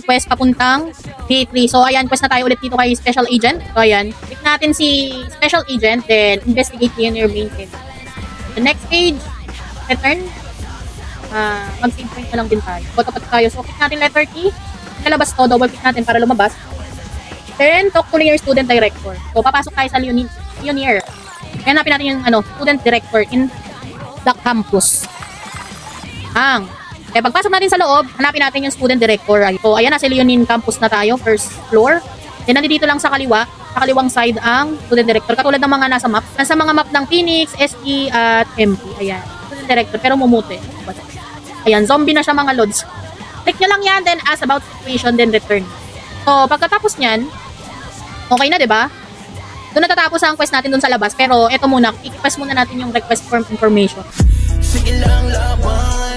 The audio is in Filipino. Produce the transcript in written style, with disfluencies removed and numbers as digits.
Quest papuntang P3. So, ayan, quest na tayo ulit dito kay Special Agent. So, ayan. Click natin si Special Agent, then investigate yun your main quest. The next page, return. Mag-save point na lang din tayo. Photopat tayo. So, click natin letter T. Lalabas to, double click natin para lumabas. Then, talk to your student director. So, papasok tayo sa Leonier. Hanapin natin yung student director in the campus. Pagpasok natin sa loob, hanapin natin yung student director. So, ayan na, sa Leonin campus na tayo, first floor. Then, nandito lang sa kaliwa, sa kaliwang side ang student director. Katulad ng mga nasa map. Nasa mga map ng Phoenix, SE, at MP. Ayan, student director, pero mumuti. Ayan, zombie na siya mga lods. Click nyo lang yan, then ask about situation, then return. So, pagkatapos nyan, okay na, diba? Doon natatapos ang quest natin doon sa labas. Pero, eto muna, i-request muna natin yung request form information. Sige lang laban.